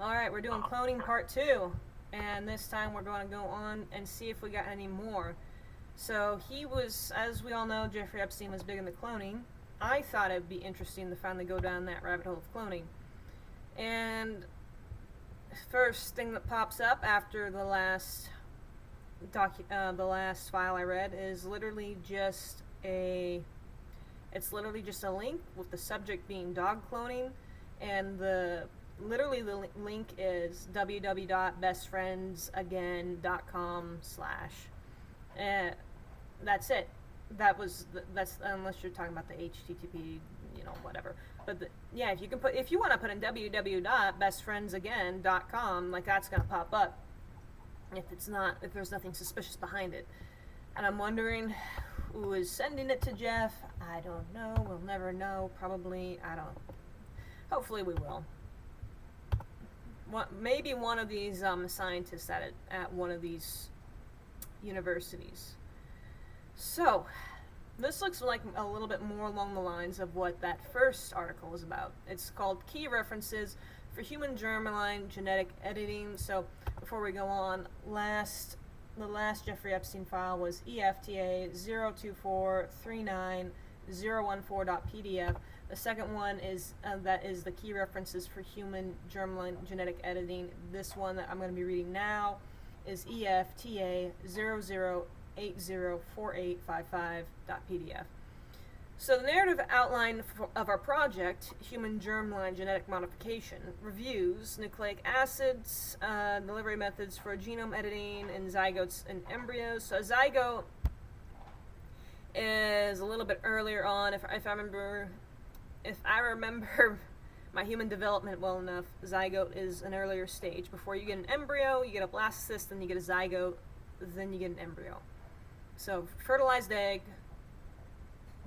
Alright, we're doing cloning part 2. And this time we're going to go on and see if we got any more. So he was, as we all know, Jeffrey Epstein was big into cloning. I thought it'd be interesting to finally go down that rabbit hole of cloning. And first thing that pops up after the last file I read is literally just a link with the subject being dog cloning, and the link is www.bestfriendsagain.com/ that's it. That's unless you're talking about the HTTP, whatever. But yeah, if you want to put in www.bestfriendsagain.com, like, that's gonna pop up if there's nothing suspicious behind it. And I'm wondering who is sending it to Jeff. I don't know. We'll never know. Probably. I don't. Hopefully we will. Maybe one of these scientists at one of these universities. So, this looks like a little bit more along the lines of what that first article was about. It's called Key References for Human Germline Genetic Editing. So, before we go on, the last Jeffrey Epstein file was EFTA 02439.014.pdf. The second one is that is the key references for human germline genetic editing. This one that I'm going to be reading now is EFTA 00804855.pdf. So the narrative outline of our project, Human Germline Genetic Modification, reviews nucleic acids, delivery methods for genome editing in zygotes and embryos. So a zygote is a little bit earlier on. If I remember my human development well enough, zygote is an earlier stage. Before you get an embryo, you get a blastocyst, then you get a zygote, then you get an embryo. So fertilized egg,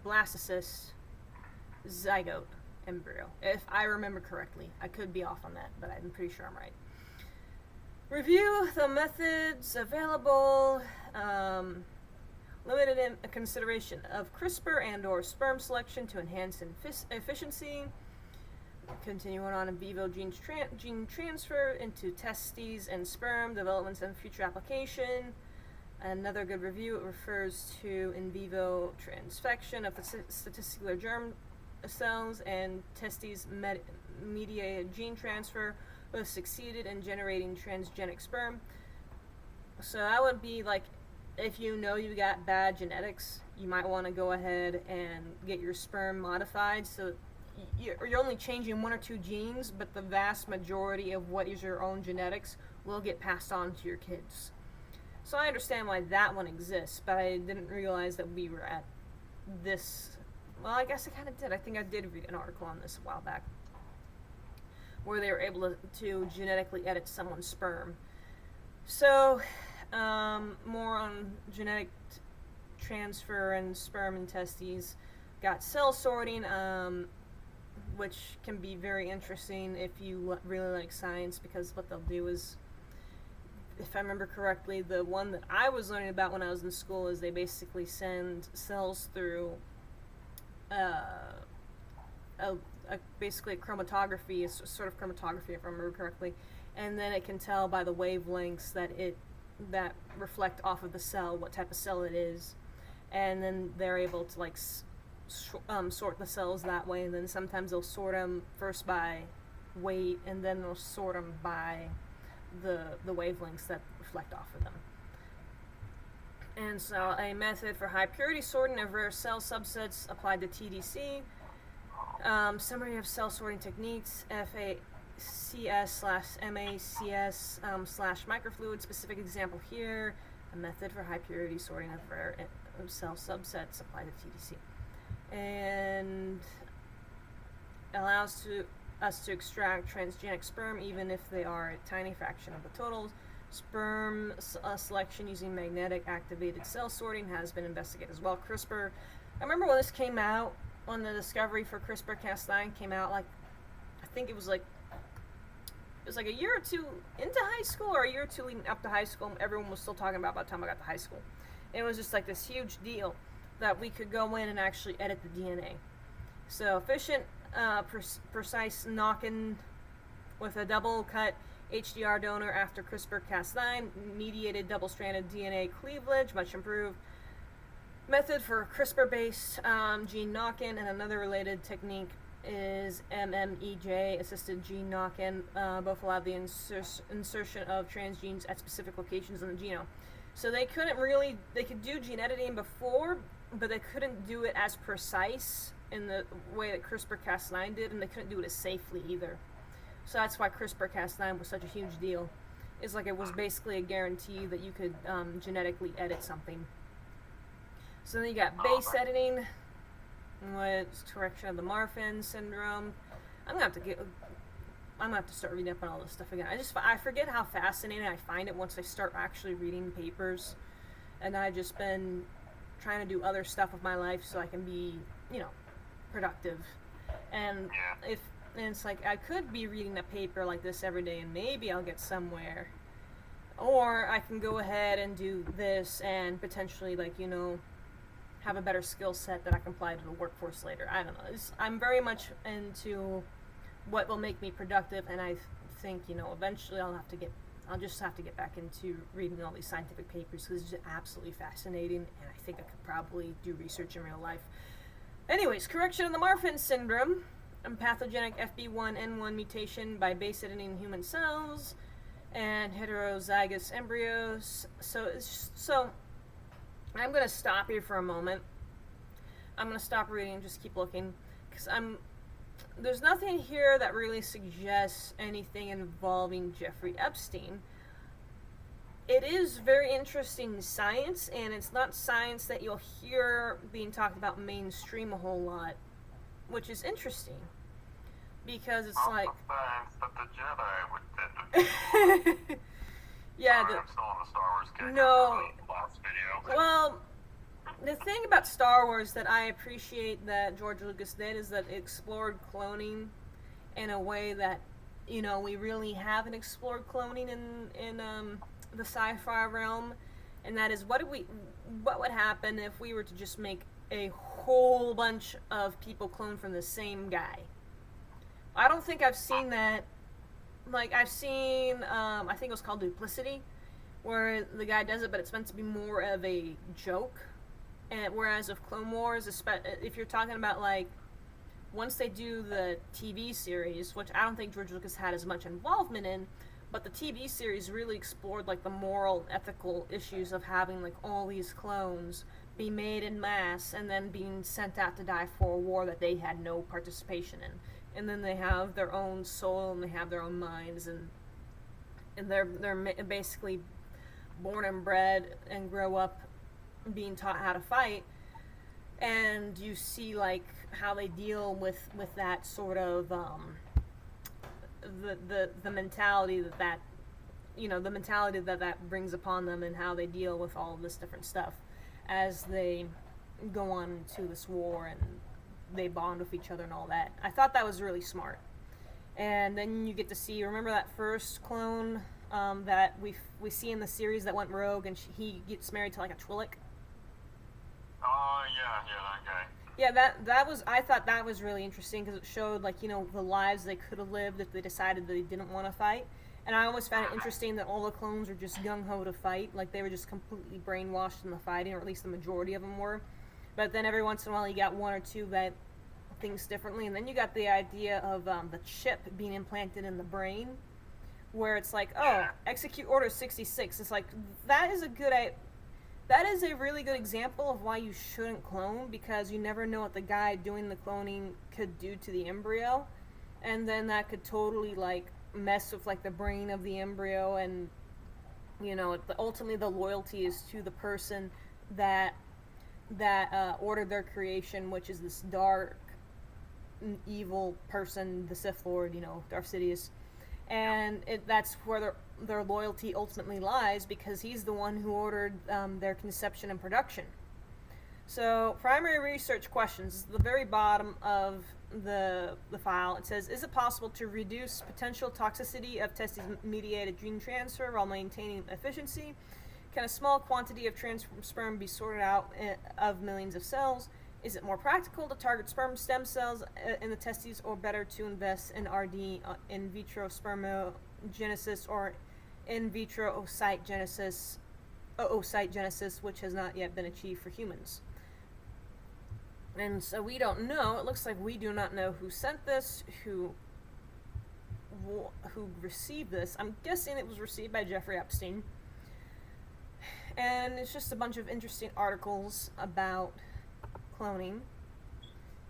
blastocyst, zygote, embryo. If I remember correctly. I could be off on that, but I'm pretty sure I'm right. Review the methods available, limited in consideration of CRISPR and or sperm selection to enhance efficiency. Continuing on in vivo gene transfer into testes and sperm, developments and future application. Another good review, it refers to in vivo transfection of the statistical germ cells and testes mediated gene transfer was succeeded in generating transgenic sperm. So that would be like, if you know you got bad genetics, you might want to go ahead and get your sperm modified so you're only changing one or two genes, but the vast majority of what is your own genetics will get passed on to your kids. So I understand why that one exists, but I didn't realize that we were at this. Well, I guess I kind of did. I think I did read an article on this a while back where they were able to genetically edit someone's sperm. So, more on genetic transfer and sperm and testes. Got cell sorting, which can be very interesting if you really like science, because what they'll do is, if I remember correctly, the one that I was learning about when I was in school is they basically send cells through basically a chromatography, a sort of chromatography if I remember correctly, and then it can tell by the wavelengths that reflect off of the cell what type of cell it is, and then they're able to like sort the cells that way, and then sometimes they'll sort them first by weight, and then they'll sort them by the wavelengths that reflect off of them. And so a method for high purity sorting of rare cell subsets applied to TDC. Summary of cell sorting techniques, FACS/MACS/microfluid. Specific example here, a method for high purity sorting of rare cell subsets applied to TDC. And allows us to extract transgenic sperm even if they are a tiny fraction of the total. Sperm selection using magnetic activated cell sorting has been investigated as well. CRISPR, I remember when this came out, when the discovery for CRISPR-Cas9 came out, like, I think it was like a year or two into high school, or a year or two leading up to high school. Everyone was still talking about by the time I got to high school. And it was just like this huge deal that we could go in and actually edit the DNA. So efficient, precise knock-in with a double-cut HDR donor after CRISPR-Cas9 mediated double-stranded DNA cleavage, much improved method for CRISPR-based gene knock-in, and another related technique is MMEJ assisted gene knock-in. Both allow the insertion of transgenes at specific locations in the genome. So they could do gene editing before, but they couldn't do it as precise in the way that CRISPR-Cas9 did, and they couldn't do it as safely either. So that's why CRISPR-Cas9 was such a huge deal. It's like it was basically a guarantee that you could genetically edit something. So then you got base editing, with correction of the Marfan syndrome. I'm gonna have to start reading up on all this stuff again. I forget how fascinating I find it once I start actually reading papers, and I've just been trying to do other stuff with my life so I can be, productive. And it's like I could be reading a paper like this every day, and maybe I'll get somewhere, or I can go ahead and do this and potentially, have a better skill set that I can apply to the workforce later. I don't know. I'm very much into what will make me productive, and I think, eventually I'll just have to get back into reading all these scientific papers because it's just absolutely fascinating, and I think I could probably do research in real life. Anyways, correction of the Marfan syndrome, a pathogenic FB1N1 mutation by base editing human cells and heterozygous embryos. So I'm going to stop here for a moment. I'm going to stop reading and just keep looking, because there's nothing here that really suggests anything involving Jeffrey Epstein. It is very interesting science, and it's not science that you'll hear being talked about mainstream a whole lot, which is interesting, because it's like... Science that the Jedi would tend to do. Yeah, Sorry, I'm still on the Star Wars kick. No. Last video. Well, the thing about Star Wars that I appreciate that George Lucas did is that it explored cloning in a way that, we really haven't explored cloning in the sci-fi realm, and that is what would happen if we were to just make a whole bunch of people cloned from the same guy. I don't think I've seen that. Like, I've seen, I think it was called Duplicity, where the guy does it, but it's meant to be more of a joke. And whereas of Clone Wars, if you're talking about, once they do the TV series, which I don't think George Lucas had as much involvement in, but the TV series really explored, the moral, ethical issues of having, all these clones be made in mass and then being sent out to die for a war that they had no participation in. And then they have their own soul and they have their own minds, and they're basically born and bred and grow up being taught how to fight. And you see how they deal with that sort of the mentality that the mentality that brings upon them, and how they deal with all of this different stuff as they go on to this war and they bond with each other and all that. I thought that was really smart. And then you get to see, remember that first clone that we see in the series that went rogue, and he gets married to a Twi'lek? Oh, yeah, that guy. Yeah, that was, I thought that was really interesting, because it showed, the lives they could have lived if they decided they didn't want to fight. And I always found it interesting that all the clones were just gung-ho to fight, they were just completely brainwashed in the fighting, or at least the majority of them were. But then every once in a while you got one or two that thinks differently, and then you got the idea of the chip being implanted in the brain, where it's execute Order 66. It's that is a really good example of why you shouldn't clone, because you never know what the guy doing the cloning could do to the embryo, and then that could totally mess with the brain of the embryo, and ultimately the loyalty is to the person that ordered their creation, which is this dark, evil person, the Sith Lord, Darth Sidious, and that's where their loyalty ultimately lies, because he's the one who ordered their conception and production. So, primary research questions, the very bottom of the file, it says, is it possible to reduce potential toxicity of testis-mediated gene transfer while maintaining efficiency? Can a small quantity of trans sperm be sorted out of millions of cells? Is it more practical to target sperm stem cells in the testes, or better to invest in RD, in vitro spermogenesis, or in vitro oocyte genesis, which has not yet been achieved for humans? And so we don't know. It looks like we do not know who sent this, who received this. I'm guessing it was received by Jeffrey Epstein. And it's just a bunch of interesting articles about cloning.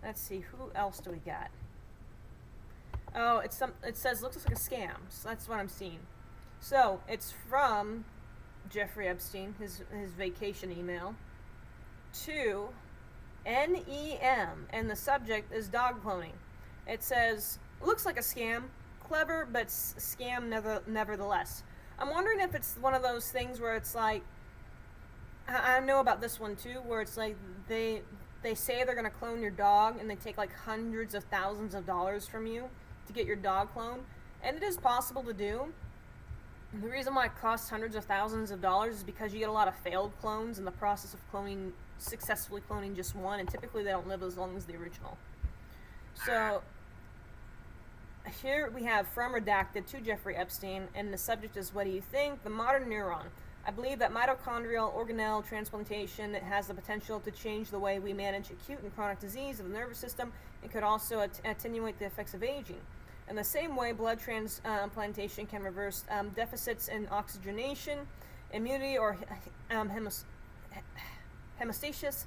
Let's see, who else do we got? Oh, it says looks like a scam. So that's what I'm seeing. So it's from Jeffrey Epstein, his vacation email, to NEM, and the subject is dog cloning. It says, looks like a scam, clever, but scam nevertheless. I'm wondering if it's one of those things where it's like, I know about this one too, where it's like they say they're going to clone your dog, and they take like hundreds of thousands of dollars from you to get your dog cloned, and it is possible to do. The reason why it costs hundreds of thousands of dollars is because you get a lot of failed clones in the process of successfully cloning just one, and typically they don't live as long as the original. So here we have from Redacted to Jeffrey Epstein, and the subject is, what do you think? The modern neuron. I believe that mitochondrial organelle transplantation has the potential to change the way we manage acute and chronic disease of the nervous system, and could also attenuate the effects of aging. In the same way, blood transplantation can reverse deficits in oxygenation, immunity, or hemostasis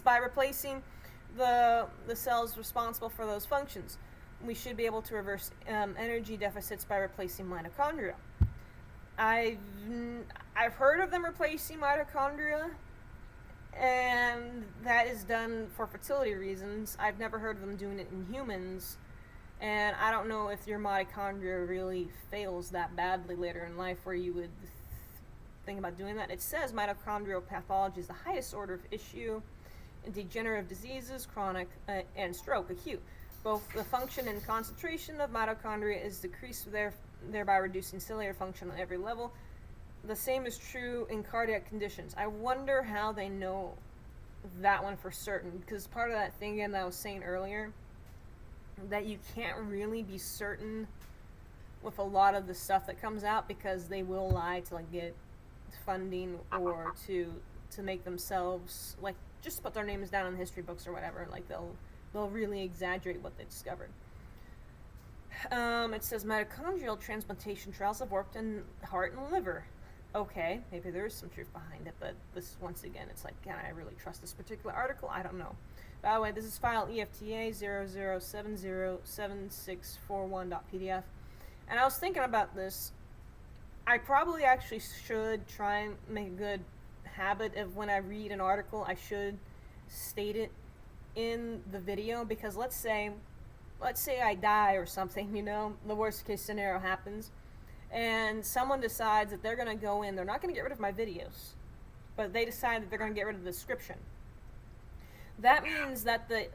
by replacing the cells responsible for those functions. We should be able to reverse energy deficits by replacing mitochondria. I've heard of them replacing mitochondria, and that is done for fertility reasons. I've never heard of them doing it in humans, and I don't know if your mitochondria really fails that badly later in life where you would think about doing that. It says mitochondrial pathology is the highest order of issue in degenerative diseases, chronic, and stroke, acute. Both the function and concentration of mitochondria is decreased, thereby reducing cellular function on every level. The same is true in cardiac conditions. I wonder how they know that one for certain, because part of that thing again that I was saying earlier, that you can't really be certain with a lot of the stuff that comes out, because they will lie to like get funding, or to make themselves like just put their names down in history books or whatever. Like they'll really exaggerate what they discovered. It says mitochondrial transplantation trials have worked in heart and liver. Okay, maybe there is some truth behind it, but this, once again, it's like, can I really trust this particular article? I don't know. By the way, this is file EFTA 00707641.pdf. And I was thinking about this. I probably actually should try and make a good habit of, when I read an article, I should state it in the video, because let's say I die or something, you know, the worst case scenario happens, and someone decides that they're going to go in, they're not going to get rid of my videos, but they decide that they're going to get rid of the description. That means that the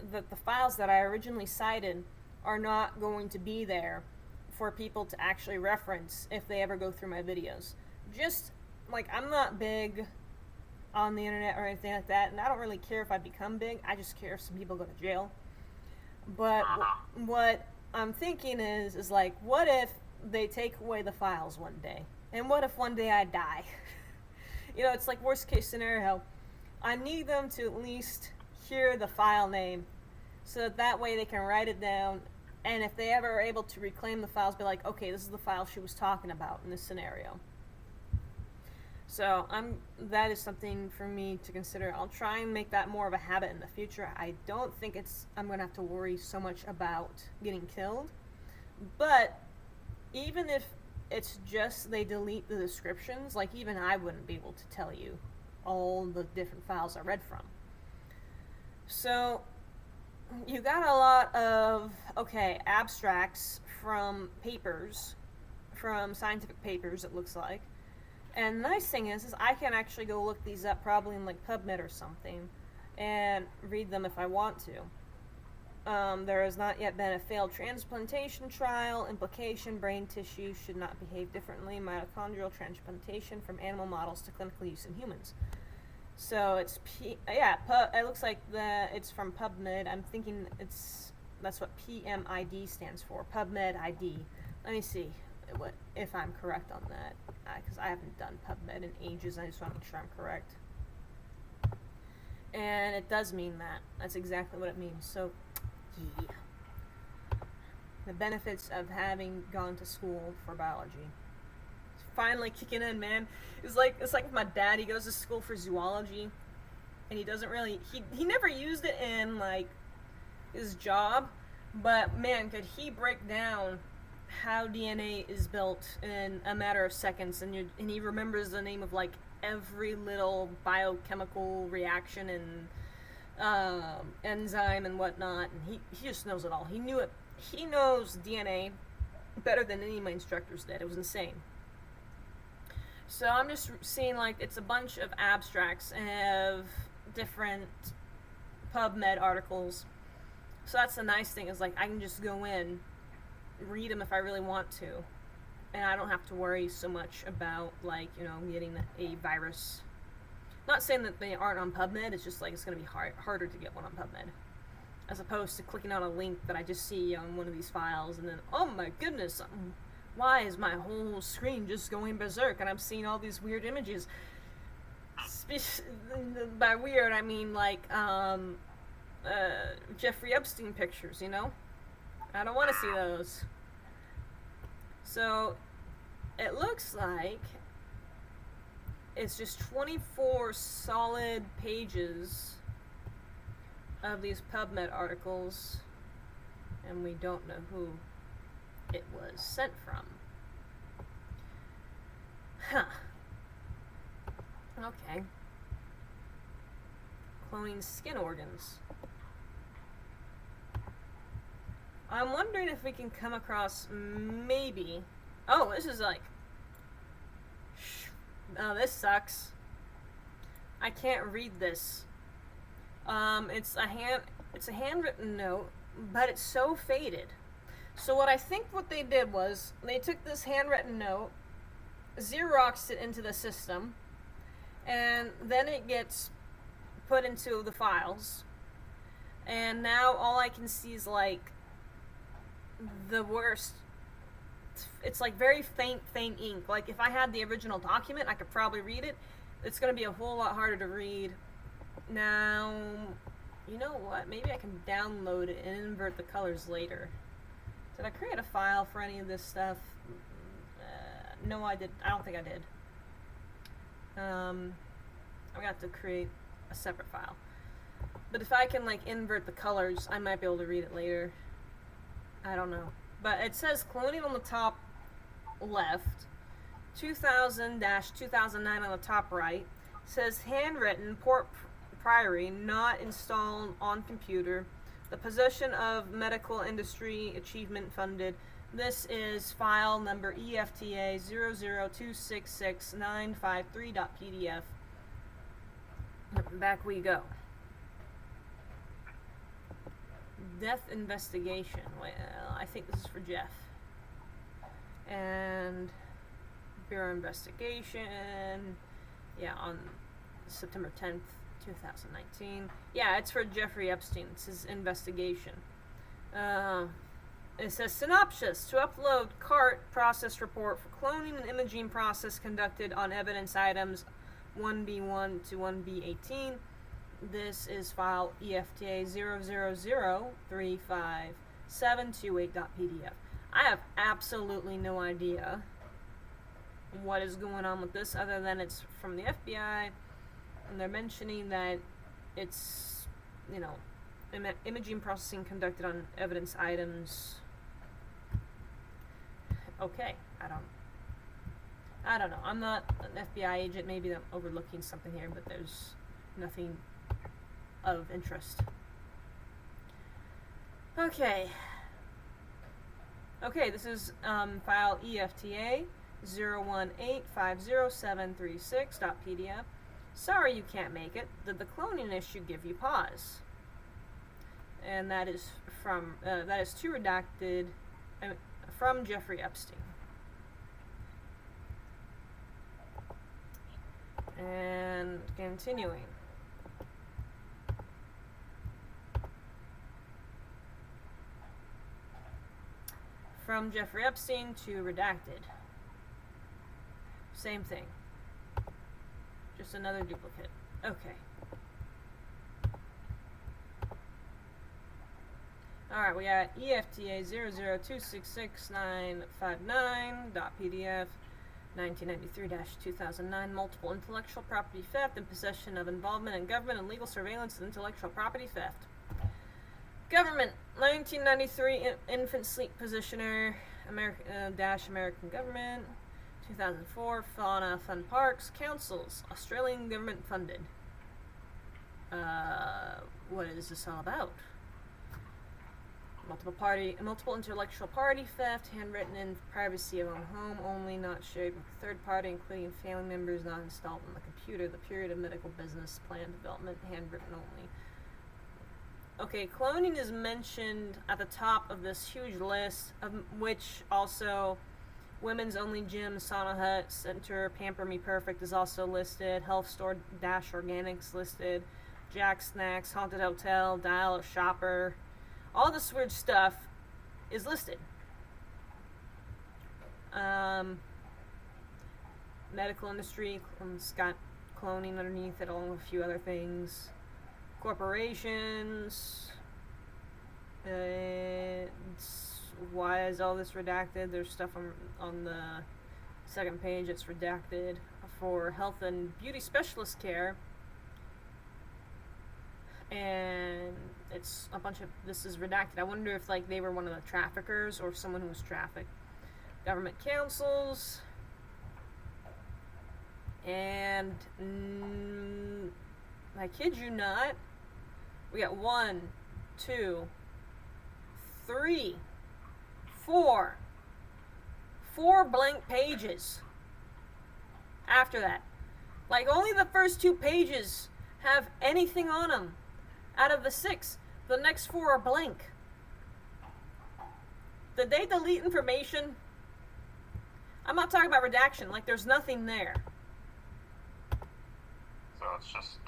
files that I originally cited are not going to be there for people to actually reference if they ever go through my videos. Just, like, I'm not big on the internet or anything like that, and I don't really care if I become big. I just care if some people go to jail. But what I'm thinking is like, what if they take away the files one day? And what if one day I die? You know, it's like worst case scenario. I need them to at least hear the file name, so that way they can write it down, and if they ever are able to reclaim the files, be like, okay, this is the file she was talking about in this scenario. So that is something for me to consider. I'll try and make that more of a habit in the future. I don't think I'm going to have to worry so much about getting killed. But even if it's just they delete the descriptions, like even I wouldn't be able to tell you all the different files I read from. So you got a lot of, abstracts from papers, from scientific papers, it looks like. And the nice thing is I can actually go look these up probably in like PubMed or something and read them if I want to. There has not yet been a failed transplantation trial. Implication: brain tissue should not behave differently. Mitochondrial transplantation from animal models to clinical use in humans. So it's it looks like it's from PubMed. I'm thinking that's what PMID stands for, PubMed ID. Let me see if I'm correct on that, because I haven't done PubMed in ages. I just want to make sure I'm correct. And it does mean that. That's exactly what it means. So, yeah. The benefits of having gone to school for biology. It's finally kicking in, man. It's like if my dad, he goes to school for zoology, and he doesn't really, he never used it in, like, his job, but, man, could he break down how DNA is built in a matter of seconds, and he remembers the name of, like, every little biochemical reaction and enzyme and whatnot, and he just knows it all. He knew it. He knows DNA better than any of my instructors did. It was insane. So I'm just seeing, like, it's a bunch of abstracts of different PubMed articles. So that's the nice thing, is, like, I can just go in, read them if I really want to, and I don't have to worry so much about, like, getting a virus. Not saying that they aren't on PubMed, it's just, like, it's going to be harder to get one on PubMed, as opposed to clicking on a link that I just see on one of these files, and then, oh my goodness, why is my whole screen just going berserk, and I'm seeing all these weird images. By weird, I mean, like, Jeffrey Epstein pictures, I don't want to see those. So, it looks like it's just 24 solid pages of these PubMed articles, and we don't know who it was sent from. Huh. Okay. Cloning skin organs. I'm wondering if we can come across maybe... Oh, this is like... Oh, this sucks. I can't read this. It's a handwritten note, but it's so faded. So what I think what they did was, they took this handwritten note, Xeroxed it into the system, and then it gets put into the files, and now all I can see is, like, the worst. It's like very faint ink. Like, if I had the original document, I could probably read it. It's going to be a whole lot harder to read. Now, you know what? Maybe I can download it and invert the colors later. Did I create a file for any of this stuff? No, I did. I don't think I did. I'm going to have to create a separate file. But if I can, like, invert the colors, I might be able to read it later. I don't know. But it says cloning on the top left, 2000-2009 on the top right. It says handwritten, Port Priory, not installed on computer. The possession of medical industry achievement funded. This is file number EFTA 0026695.3.pdf. Back we go. Death investigation. Well, I think this is for Jeff. And Bureau investigation. Yeah, on September 10th, 2019. Yeah, it's for Jeffrey Epstein. It's his investigation. It says Synopsis to upload CART process report for cloning and imaging process conducted on evidence items 1B1 to 1B18. This is file EFTA 000357728.pdf. I have absolutely no idea what is going on with this, other than it's from the FBI, and they're mentioning that it's, imaging processing conducted on evidence items. Okay, I don't know. I'm not an FBI agent. Maybe I'm overlooking something here, but there's nothing of interest. Okay, this is file EFTA 0185073.6.pdf. Sorry you can't make it. Did the cloning issue give you pause? And that is too redacted from Jeffrey Epstein. And continuing. From Jeffrey Epstein to redacted. Same thing. Just another duplicate. Okay. Alright, we got EFTA 002666959.pdf 1993-2009 multiple intellectual property theft and possession of involvement in government and legal surveillance and intellectual property theft. Government 1993 infant sleep positioner American government 2004 Fauna Fun Parks Councils Australian government funded. What is this all about? Multiple intellectual party theft, handwritten in privacy of own home only, not shared with a third party, including family members, not installed on the computer. The period of medical business plan development, handwritten only. Okay, cloning is mentioned at the top of this huge list, of which also women's only gym, sauna hut, center, Pamper Me Perfect is also listed, health store Dash Organics listed, Jack Snacks, Haunted Hotel, Dial a Shopper. All this weird stuff is listed. Medical industry, it's got cloning underneath it, along with a few other things. Corporations. Why is all this redacted? There's stuff on the second page that's redacted for health and beauty specialist care. And it's a bunch of this is redacted. I wonder if like they were one of the traffickers or someone who was trafficked. Government councils, and I kid you not, we got 1, 2, 3, 4 blank pages after that. Like only the first 2 pages have anything on them. Out of the 6, the next 4 are blank. Did they delete information? I'm not talking about redaction, like there's nothing there. So it's just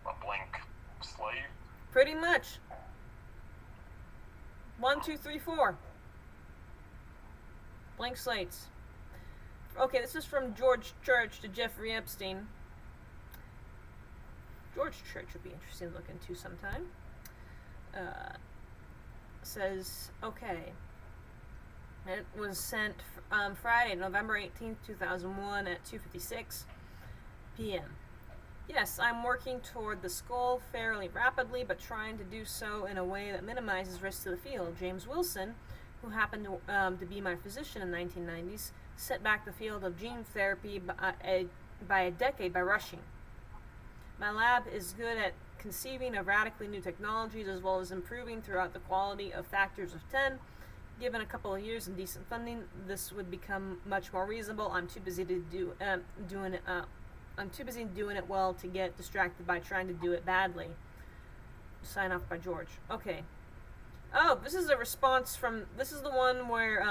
a blank slate? Pretty much. 1, 2, 3, 4. Blank slates. Okay, this is from George Church to Jeffrey Epstein. George Church would be interesting to look into sometime. Says, okay. It was sent Friday, November 18th, 2001 at 2:56 p.m. Yes, I'm working toward the skull fairly rapidly, but trying to do so in a way that minimizes risk to the field. James Wilson, who happened to be my physician in the 1990s, set back the field of gene therapy by a decade by rushing. My lab is good at conceiving of radically new technologies as well as improving throughout the quality of factors of 10. Given a couple of years and decent funding, this would become much more reasonable. I'm too busy to doing it well to get distracted by trying to do it badly. Sign off by George. Okay. Oh, this is a response from. This is the one where.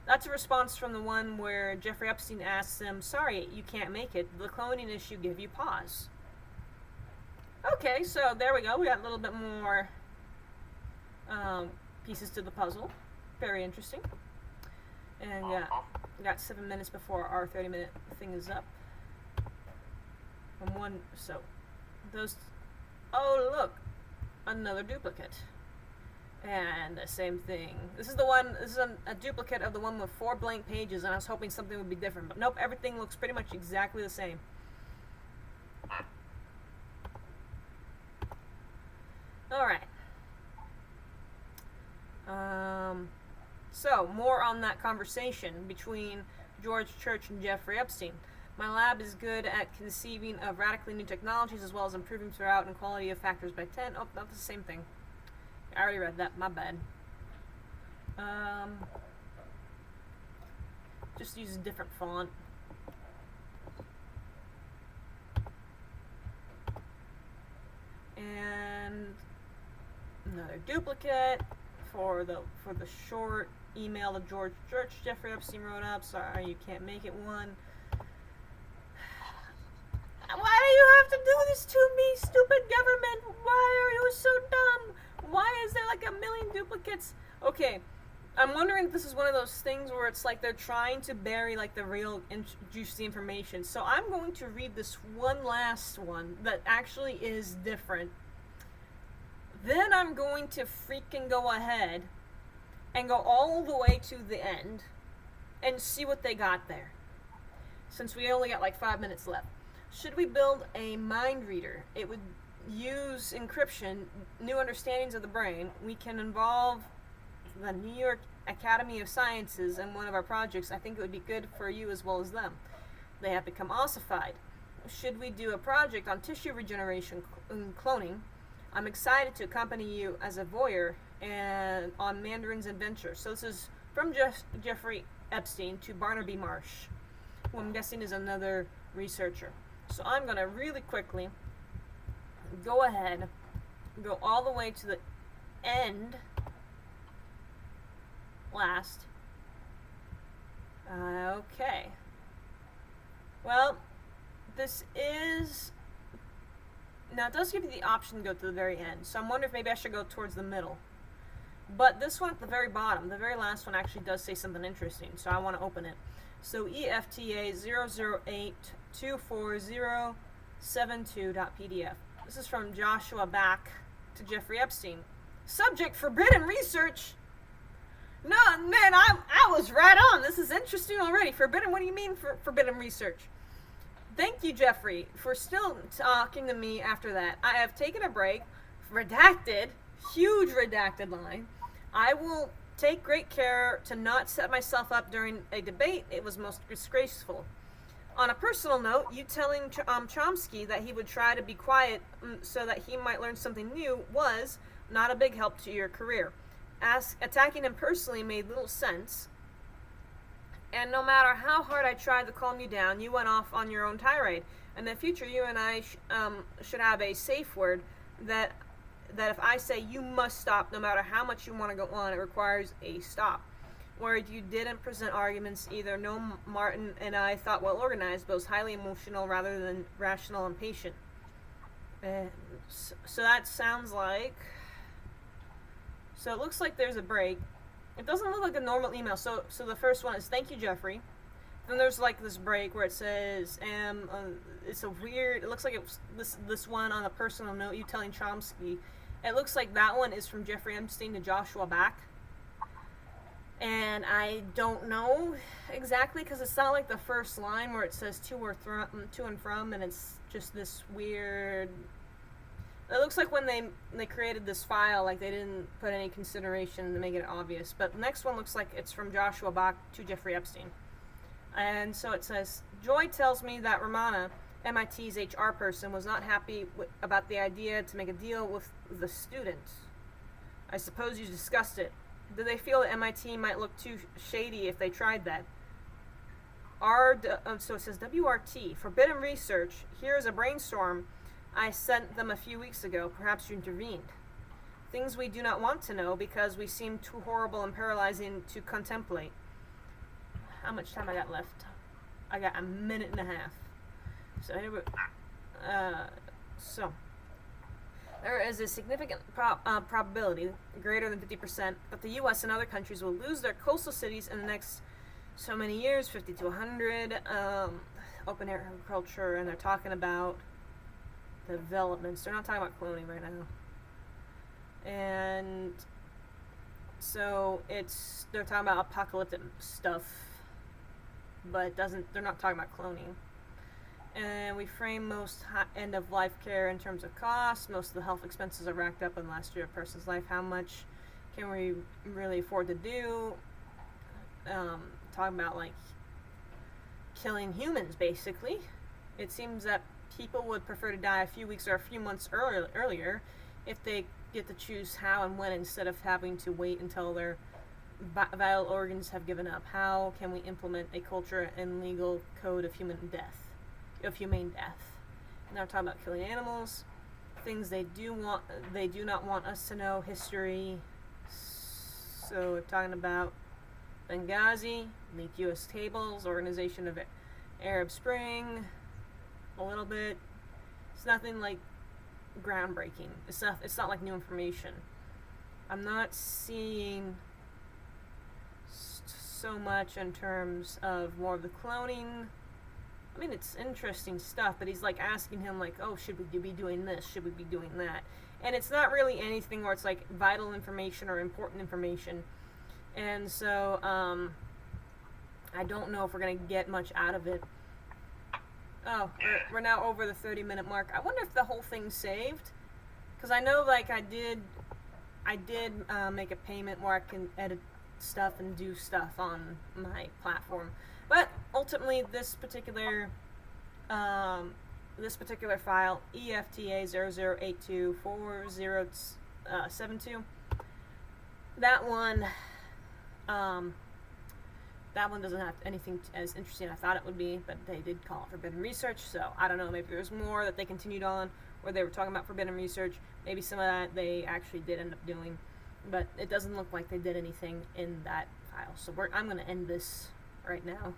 That's a response from the one where Jeffrey Epstein asks him, sorry, you can't make it. The cloning issue give you pause. Okay, so there we go. We got a little bit more pieces to the puzzle. Very interesting. And got 7 minutes before our 30-minute thing is up. So those. Oh, look. Another duplicate. And the same thing. This is the one. This is a duplicate of the one with 4 blank pages, and I was hoping something would be different, but nope. Everything looks pretty much exactly the same. All right. So more on that conversation between George Church and Jeffrey Epstein. My lab is good at conceiving of radically new technologies as well as improving throughout and quality of factors by 10. Oh, that's the same thing. I already read that, my bad. Just use a different font. And another duplicate for the short email to George Church Jeffrey Epstein wrote up. Sorry, you can't make it one. Why do you have to do this to me, stupid government? Why are you so dumb? Why is there like a million duplicates? Okay, I'm wondering if this is one of those things where it's like they're trying to bury like the real juicy information. So I'm going to read this one last one that actually is different. Then I'm going to freaking go ahead and go all the way to the end and see what they got there. Since we only got like 5 minutes left. Should we build a mind reader? It would use encryption, new understandings of the brain. We can involve the New York Academy of Sciences in one of our projects. I think it would be good for you as well as them. They have become ossified. Should we do a project on tissue regeneration and cloning? I'm excited to accompany you as a voyeur and on Mandarin's adventure. So this is from Jeffrey Epstein to Barnaby Marsh, who I'm guessing is another researcher. So I'm going to really quickly go ahead, go all the way to the end, last. Okay. Well, this is... Now, it does give you the option to go to the very end, so I'm wondering if maybe I should go towards the middle. But this one at the very bottom, the very last one, actually does say something interesting, so I want to open it. So EFTA 0082407.pdf. This is from Joshua back to Jeffrey Epstein. Subject: forbidden research. No, man, I was right on. This is interesting already. Forbidden? What do you mean for forbidden research? Thank you, Jeffrey, for still talking to me after that. I have taken a break. Redacted. Huge redacted line. I will take great care to not set myself up during a debate. It was most disgraceful. On a personal note, you telling Chomsky that he would try to be quiet so that he might learn something new was not a big help to your career. Attacking him personally made little sense. And no matter how hard I tried to calm you down, you went off on your own tirade. In the future, you and I should have a safe word that if I say you must stop, no matter how much you want to go on, it requires a stop. Where you didn't present arguments either. No, Martin and I thought well organized, but was highly emotional rather than rational and patient. So that sounds like... So it looks like there's a break. It doesn't look like a normal email. So the first one is, thank you, Jeffrey. Then there's like this break where it says, it's a weird, it looks like it was this one on a personal note, you telling Chomsky. It looks like that one is from Jeffrey Epstein to Joshua back. And I don't know exactly, because it's not like the first line where it says to and from, and it's just this weird... It looks like when they created this file, like they didn't put any consideration to make it obvious. But the next one looks like it's from Joshua Bach to Jeffrey Epstein. And so it says, Joy tells me that Romana, MIT's HR person, was not happy about the idea to make a deal with the student. I suppose you discussed it. Do they feel that MIT might look too shady if they tried that? So it says WRT, forbidden research. Here's a brainstorm I sent them a few weeks ago. Perhaps you intervened. Things we do not want to know because we seem too horrible and paralyzing to contemplate. How much time I got left? I got a minute and a half. So anyway, there is a significant probability, greater than 50%, that the U.S. and other countries will lose their coastal cities in the next so many years, 50 to 100, open air agriculture, and they're talking about developments. They're not talking about cloning right now. And so they're talking about apocalyptic stuff, but they're not talking about cloning. And we frame most end-of-life care in terms of cost. Most of the health expenses are racked up in the last year of a person's life. How much can we really afford to do? Talking about, like, killing humans, basically. It seems that people would prefer to die a few weeks or a few months earlier if they get to choose how and when, instead of having to wait until their vital organs have given up. How can we implement a culture and legal code of humane death? And they're talking about killing animals, things they do not want us to know, history. So we're talking about Benghazi, leaked U.S. tables, organization of Arab Spring, a little bit. It's nothing like groundbreaking. It's not like new information. I'm not seeing so much in terms of more of the cloning. I mean, it's interesting stuff, but he's like asking him like, oh, should we be doing this? Should we be doing that? And it's not really anything where it's like vital information or important information. And so, I don't know if we're going to get much out of it. Oh, we're now over the 30-minute mark. I wonder if the whole thing's saved. Because I know, like, I did make a payment where I can edit stuff and do stuff on my platform. But ultimately, this particular file, EFTA00824072, that one doesn't have anything as interesting as I thought it would be, but they did call it forbidden research, so I don't know, maybe there's more that they continued on, where they were talking about forbidden research. Maybe some of that they actually did end up doing, but it doesn't look like they did anything in that file. So I'm going to end this right now.